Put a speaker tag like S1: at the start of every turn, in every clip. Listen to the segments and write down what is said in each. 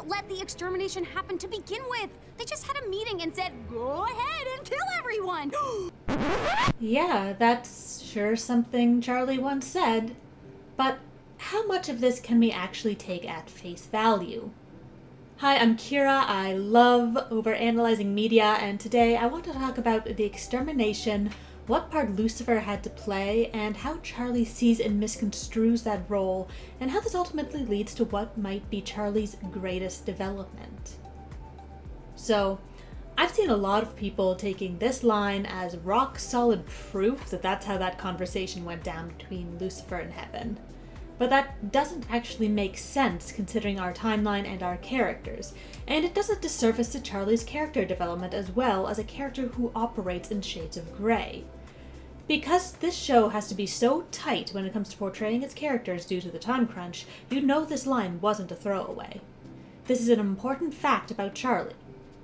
S1: let the extermination happen to begin with. They just had a meeting and said, go ahead and kill everyone.
S2: Yeah, that's sure something Charlie once said. But how much of this can we actually take at face value? Hi, I'm Kira. I love overanalyzing media, and today I want to talk about the extermination, what part Lucifer had to play, and how Charlie sees and misconstrues that role, and how this ultimately leads to what might be Charlie's greatest development. So, I've seen a lot of people taking this line as rock-solid proof that that's how that conversation went down between Lucifer and Heaven. But that doesn't actually make sense considering our timeline and our characters, and it does a disservice to Charlie's character development as well as a character who operates in shades of grey. Because this show has to be so tight when it comes to portraying its characters due to the time crunch, you know this line wasn't a throwaway. This is an important fact about Charlie.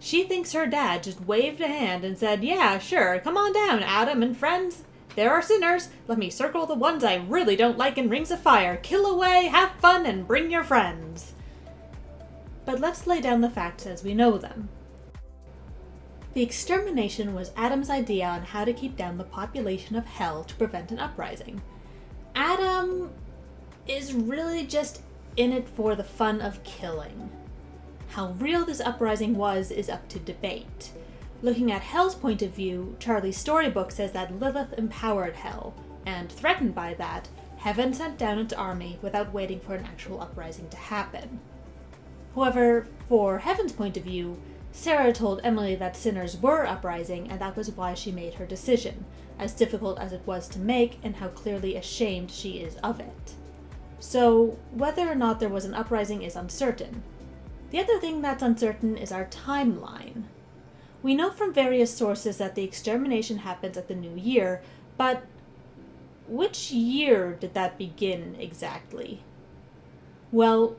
S2: She thinks her dad just waved a hand and said, yeah, sure, come on down, Adam and friends. There are sinners. Let me circle the ones I really don't like in rings of fire. Kill away, have fun, and bring your friends. But let's lay down the facts as we know them. The extermination was Adam's idea on how to keep down the population of Hell to prevent an uprising. Adam is really just in it for the fun of killing. How real this uprising was is up to debate. Looking at Hell's point of view, Charlie's storybook says that Lilith empowered Hell, and threatened by that, Heaven sent down its army without waiting for an actual uprising to happen. However, for Heaven's point of view, Sarah told Emily that sinners were uprising and that was why she made her decision, as difficult as it was to make and how clearly ashamed she is of it. So, whether or not there was an uprising is uncertain. The other thing that's uncertain is our timeline. We know from various sources that the extermination happens at the new year, but which year did that begin exactly? Well,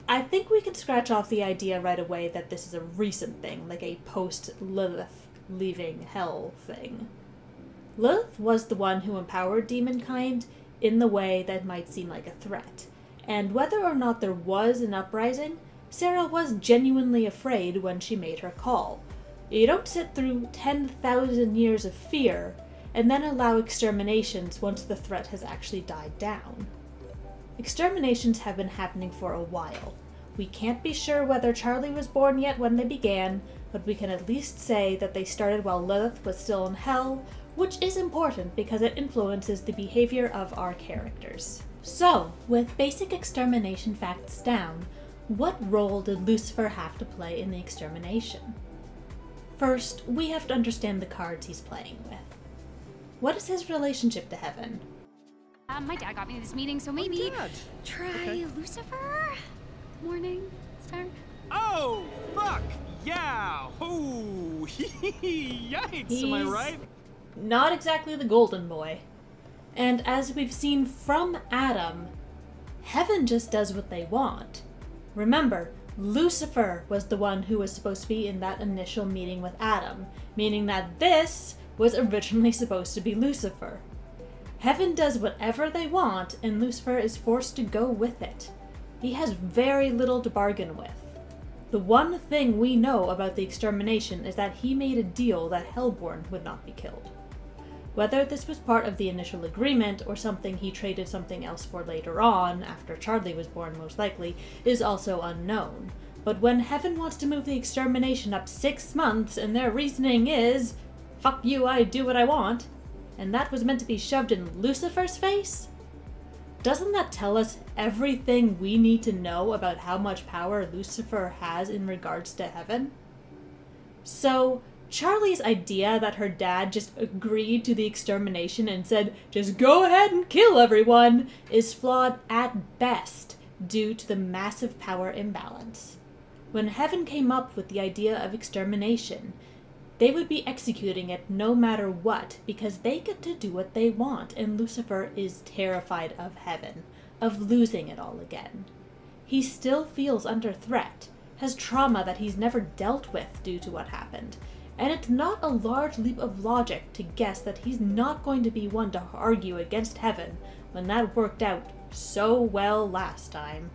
S2: I think we can scratch off the idea right away that this is a recent thing, like a post-Lilith leaving Hell thing. Lilith was the one who empowered demonkind in the way that might seem like a threat, and whether or not there was an uprising, Sarah was genuinely afraid when she made her call. You don't sit through 10,000 years of fear and then allow exterminations once the threat has actually died down. Exterminations have been happening for a while. We can't be sure whether Charlie was born yet when they began, but we can at least say that they started while Lilith was still in Hell, which is important because it influences the behavior of our characters. So, with basic extermination facts down, what role did Lucifer have to play in the extermination? First, we have to understand the cards he's playing with. What is his relationship to Heaven?
S1: My dad got me this meeting, so maybe try Lucifer? Morning star?
S3: Oh, fuck! Yeah! Oh, yikes, am I right?
S2: Not exactly the golden boy. And as we've seen from Adam, Heaven just does what they want. Remember, Lucifer was the one who was supposed to be in that initial meeting with Adam, meaning that this was originally supposed to be Lucifer. Heaven does whatever they want, and Lucifer is forced to go with it. He has very little to bargain with. The one thing we know about the extermination is that he made a deal that Hellborn would not be killed. Whether this was part of the initial agreement or something he traded something else for later on, after Charlie was born most likely, is also unknown. But when Heaven wants to move the extermination up 6 months and their reasoning is, fuck you, I do what I want, and that was meant to be shoved in Lucifer's face? Doesn't that tell us everything we need to know about how much power Lucifer has in regards to Heaven? So, Charlie's idea that her dad just agreed to the extermination and said, just go ahead and kill everyone, is flawed at best due to the massive power imbalance. When Heaven came up with the idea of extermination, they would be executing it no matter what because they get to do what they want, and Lucifer is terrified of Heaven, of losing it all again. He still feels under threat, has trauma that he's never dealt with due to what happened, and it's not a large leap of logic to guess that he's not going to be one to argue against Heaven when that worked out so well last time.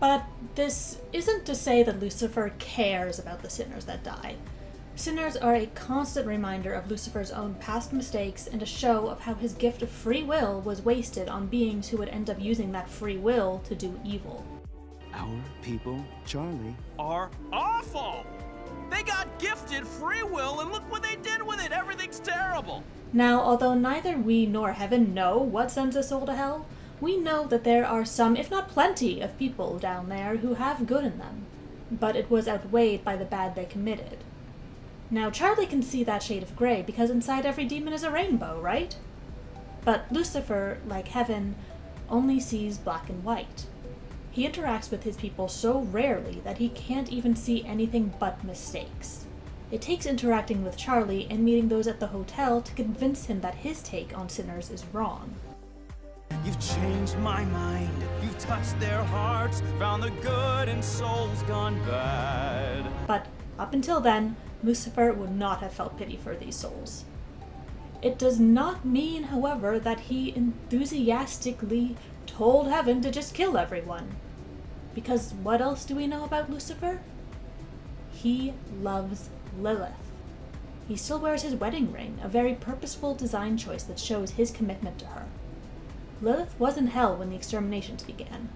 S2: But this isn't to say that Lucifer cares about the sinners that die. Sinners are a constant reminder of Lucifer's own past mistakes and a show of how his gift of free will was wasted on beings who would end up using that free will to do evil.
S4: Our people, Charlie,
S3: are awful! They got gifted free will and look what they did with it! Everything's terrible!
S2: Now, although neither we nor heaven know what sends a soul to hell, we know that there are some, if not plenty, of people down there who have good in them, but it was outweighed by the bad they committed. Now, Charlie can see that shade of gray because inside every demon is a rainbow, right? But Lucifer, like heaven, only sees black and white. He interacts with his people so rarely that he can't even see anything but mistakes. It takes interacting with Charlie and meeting those at the hotel to convince him that his take on sinners is wrong.
S3: You've changed my mind. You've touched their hearts, found the good in souls gone bad.
S2: But up until then, Lucifer would not have felt pity for these souls. It does not mean, however, that he enthusiastically told heaven to just kill everyone. Because what else do we know about Lucifer? He loves Lilith. He still wears his wedding ring, a very purposeful design choice that shows his commitment to her. Lilith was in hell when the exterminations began.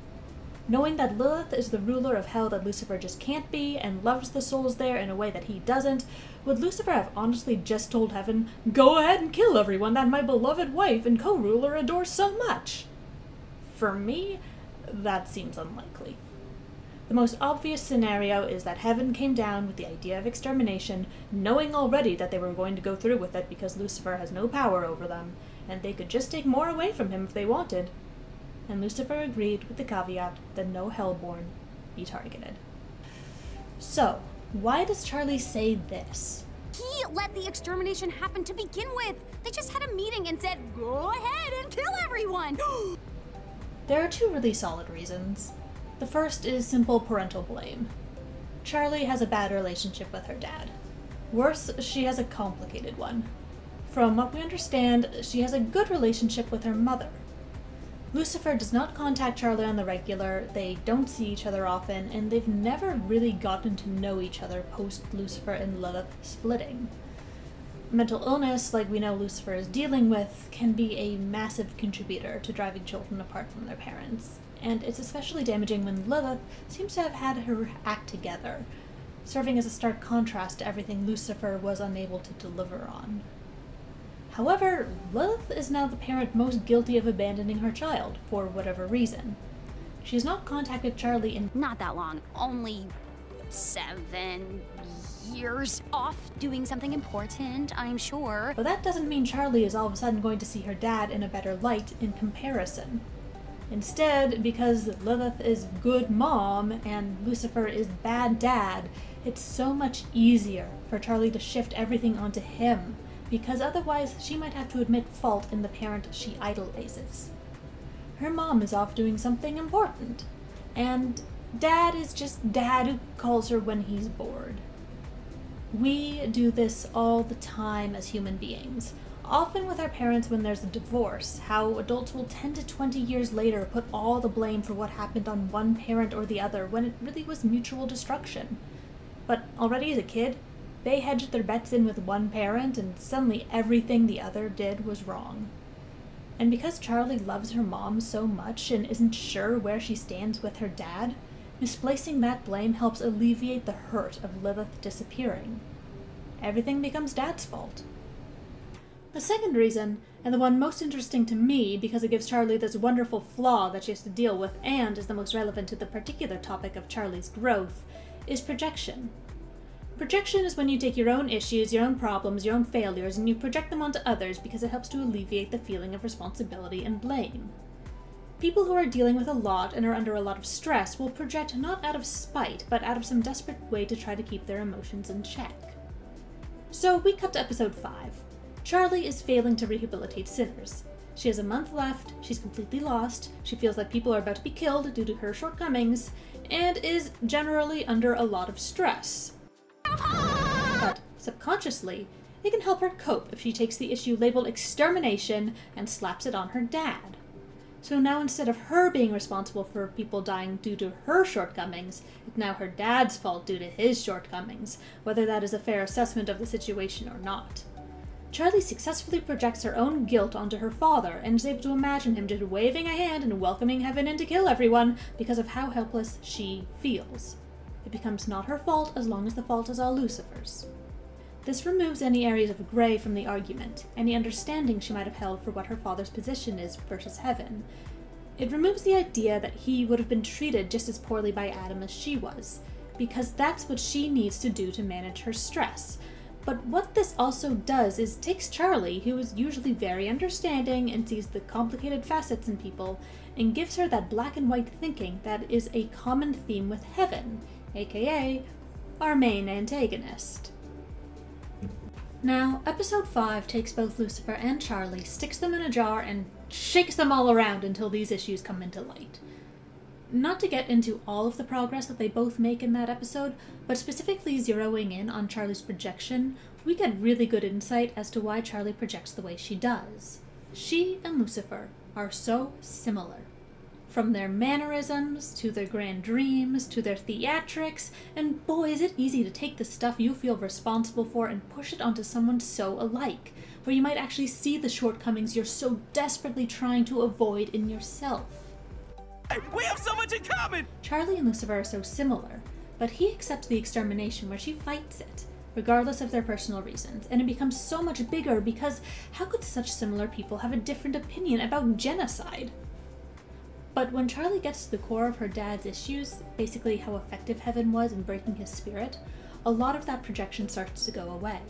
S2: Knowing that Lilith is the ruler of hell that Lucifer just can't be, and loves the souls there in a way that he doesn't, would Lucifer have honestly just told heaven, "Go ahead and kill everyone that my beloved wife and co-ruler adores so much"? For me, that seems unlikely. The most obvious scenario is that heaven came down with the idea of extermination, knowing already that they were going to go through with it because Lucifer has no power over them, and they could just take more away from him if they wanted. And Lucifer agreed with the caveat that no hellborn be targeted. So, why does Charlie say this?
S1: He let the extermination happen to begin with. They just had a meeting and said, "Go ahead and kill everyone."
S2: There are two really solid reasons. The first is simple parental blame. Charlie has a bad relationship with her dad. Worse, she has a complicated one. From what we understand, she has a good relationship with her mother. Lucifer does not contact Charlie on the regular, they don't see each other often, and they've never really gotten to know each other post-Lucifer and Lilith splitting. Mental illness, like we know Lucifer is dealing with, can be a massive contributor to driving children apart from their parents, and it's especially damaging when Lilith seems to have had her act together, serving as a stark contrast to everything Lucifer was unable to deliver on. However, Lilith is now the parent most guilty of abandoning her child, for whatever reason. She has not contacted Charlie in
S1: Not that long, only 7 years off doing something important, I'm sure.
S2: But that doesn't mean Charlie is all of a sudden going to see her dad in a better light in comparison. Instead, because Lilith is good mom and Lucifer is bad dad, it's so much easier for Charlie to shift everything onto him, because otherwise she might have to admit fault in the parent she idolizes. Her mom is off doing something important, and dad is just dad who calls her when he's bored. We do this all the time as human beings, often with our parents when there's a divorce, how adults will 10 to 20 years later put all the blame for what happened on one parent or the other when it really was mutual destruction. But already as a kid, they hedged their bets in with one parent and suddenly everything the other did was wrong. And because Charlie loves her mom so much and isn't sure where she stands with her dad, misplacing that blame helps alleviate the hurt of Lilith disappearing. Everything becomes dad's fault. The second reason, and the one most interesting to me because it gives Charlie this wonderful flaw that she has to deal with and is the most relevant to the particular topic of Charlie's growth, is projection. Projection is when you take your own issues, your own problems, your own failures, and you project them onto others because it helps to alleviate the feeling of responsibility and blame. People who are dealing with a lot and are under a lot of stress will project not out of spite, but out of some desperate way to try to keep their emotions in check. So we cut to episode 5. Charlie is failing to rehabilitate sinners. She has a month left, she's completely lost, she feels like people are about to be killed due to her shortcomings, and is generally under a lot of stress. But subconsciously, it can help her cope if she takes the issue labeled extermination and slaps it on her dad. So now instead of her being responsible for people dying due to her shortcomings, it's now her dad's fault due to his shortcomings, whether that is a fair assessment of the situation or not. Charlie successfully projects her own guilt onto her father and is able to imagine him just waving a hand and welcoming heaven in to kill everyone because of how helpless she feels. It becomes not her fault as long as the fault is all Lucifer's. This removes any areas of gray from the argument, any understanding she might have held for what her father's position is versus heaven. It removes the idea that he would have been treated just as poorly by Adam as she was, because that's what she needs to do to manage her stress. But what this also does is takes Charlie, who is usually very understanding and sees the complicated facets in people, and gives her that black and white thinking that is a common theme with heaven, aka our main antagonist. Now, episode 5 takes both Lucifer and Charlie, sticks them in a jar, and shakes them all around until these issues come into light. Not to get into all of the progress that they both make in that episode, but specifically zeroing in on Charlie's projection, we get really good insight as to why Charlie projects the way she does. She and Lucifer are so similar. From their mannerisms, to their grand dreams, to their theatrics, and boy is it easy to take the stuff you feel responsible for and push it onto someone so alike, where you might actually see the shortcomings you're so desperately trying to avoid in yourself.
S3: Hey, we have so much in common!
S2: Charlie and Lucifer are so similar, but he accepts the extermination where she fights it, regardless of their personal reasons, and it becomes so much bigger because how could such similar people have a different opinion about genocide? But when Charlie gets to the core of her dad's issues, basically how effective heaven was in breaking his spirit, a lot of that projection starts to go away.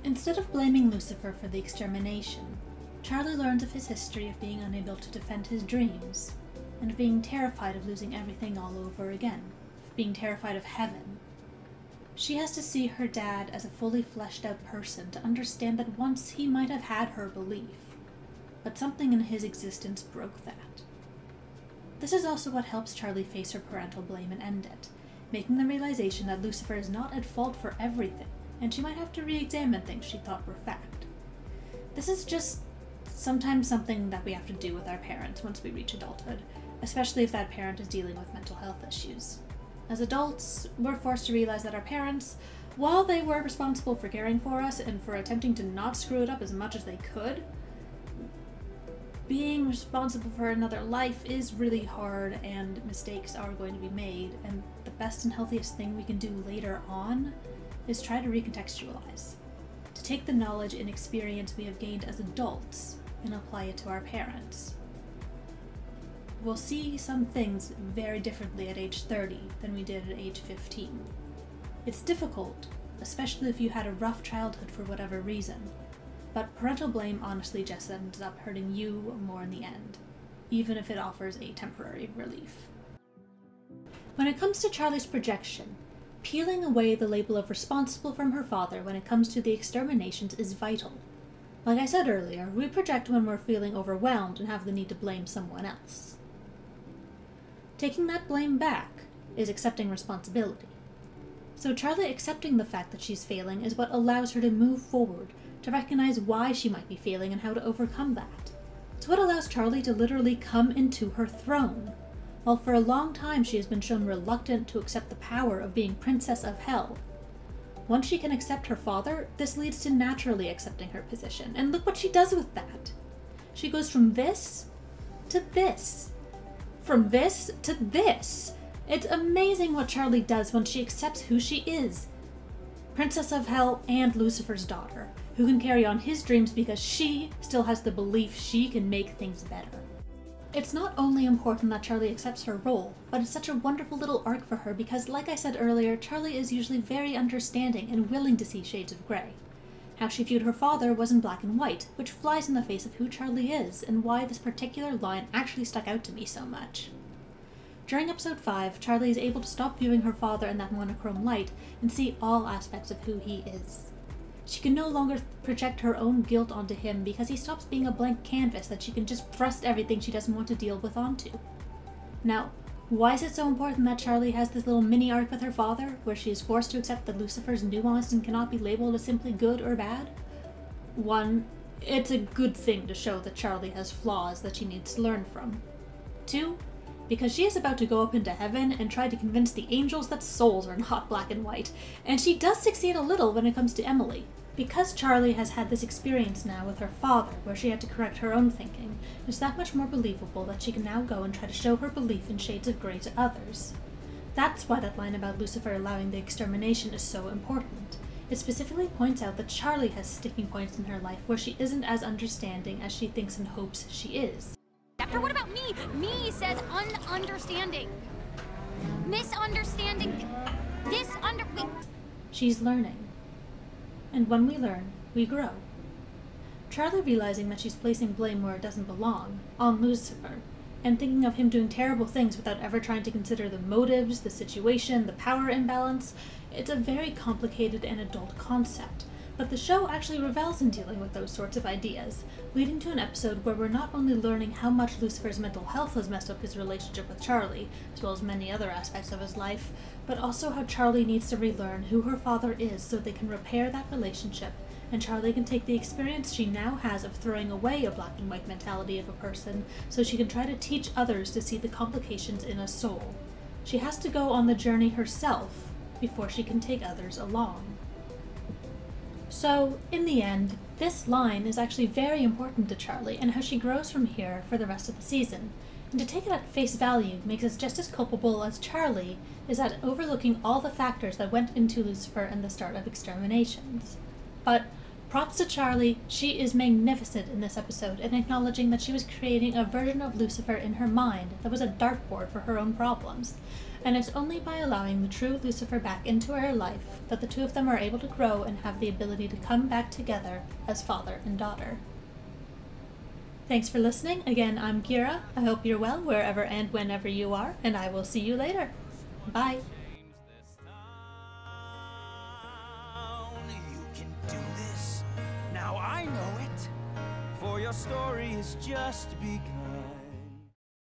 S2: Instead of blaming Lucifer for the extermination, Charlie learns of his history of being unable to defend his dreams, and of being terrified of losing everything all over again, of being terrified of heaven. She has to see her dad as a fully fleshed out person to understand that once he might have had her belief, but something in his existence broke that. This is also what helps Charlie face her parental blame and end it, making the realization that Lucifer is not at fault for everything, and she might have to re-examine things she thought were fact. This is just sometimes something that we have to do with our parents once we reach adulthood, especially if that parent is dealing with mental health issues. As adults, we're forced to realize that our parents, while they were responsible for caring for us and for attempting to not screw it up as much as they could, being responsible for another life is really hard and mistakes are going to be made, and the best and healthiest thing we can do later on is try to recontextualize, to take the knowledge and experience we have gained as adults and apply it to our parents. We'll see some things very differently at age 30 than we did at age 15. It's difficult, especially if you had a rough childhood for whatever reason, but parental blame honestly just ends up hurting you more in the end, even if it offers a temporary relief. When it comes to Charlie's projection, peeling away the label of responsible from her father when it comes to the exterminations is vital. Like I said earlier, we project when we're feeling overwhelmed and have the need to blame someone else. Taking that blame back is accepting responsibility. So Charlie accepting the fact that she's failing is what allows her to move forward, to recognize why she might be failing and how to overcome that. It's what allows Charlie to literally come into her throne. While for a long time she has been shown reluctant to accept the power of being Princess of Hell. Once she can accept her father, this leads to naturally accepting her position, and look what she does with that. She goes from this to this. From this to this. It's amazing what Charlie does when she accepts who she is. Princess of Hell and Lucifer's daughter, who can carry on his dreams because she still has the belief she can make things better. It's not only important that Charlie accepts her role, but it's such a wonderful little arc for her because, like I said earlier, Charlie is usually very understanding and willing to see shades of grey. How she viewed her father was in black and white, which flies in the face of who Charlie is and why this particular line actually stuck out to me so much. During episode 5, Charlie is able to stop viewing her father in that monochrome light and see all aspects of who he is. She can no longer project her own guilt onto him because he stops being a blank canvas that she can just thrust everything she doesn't want to deal with onto. Now, why is it so important that Charlie has this little mini arc with her father, where she is forced to accept that Lucifer's nuanced and cannot be labeled as simply good or bad? One, It's a good thing to show that Charlie has flaws that she needs to learn from. 2, because she is about to go up into heaven and try to convince the angels that souls are not black and white, and she does succeed a little when it comes to Emily. Because Charlie has had this experience now with her father, where she had to correct her own thinking, it's that much more believable that she can now go and try to show her belief in shades of grey to others. That's why that line about Lucifer allowing the extermination is so important. It specifically points out that Charlie has sticking points in her life where she isn't as understanding as she thinks and hopes she is.
S1: After what about me? Me says understanding. Misunderstanding. Wait.
S2: She's learning. And when we learn, we grow. Charlie realizing that she's placing blame where it doesn't belong, on Lucifer, and thinking of him doing terrible things without ever trying to consider the motives, the situation, the power imbalance, it's a very complicated and adult concept. But the show actually revels in dealing with those sorts of ideas, leading to an episode where we're not only learning how much Lucifer's mental health has messed up his relationship with Charlie, as well as many other aspects of his life, but also how Charlie needs to relearn who her father is so they can repair that relationship, and Charlie can take the experience she now has of throwing away a black and white mentality of a person so she can try to teach others to see the complications in a soul. She has to go on the journey herself before she can take others along. So, in the end, this line is actually very important to Charlie and how she grows from here for the rest of the season. And to take it at face value makes us just as culpable as Charlie is at overlooking all the factors that went into Lucifer and the start of exterminations. But props to Charlie, she is magnificent in this episode in acknowledging that she was creating a version of Lucifer in her mind that was a dartboard for her own problems. And it's only by allowing the true Lucifer back into her life that the two of them are able to grow and have the ability to come back together as father and daughter. Thanks for listening. Again, I'm Kira. I hope you're well wherever and whenever you are, and I will see you later. Bye.
S3: You can do this. Now I know it. For your story has just begun.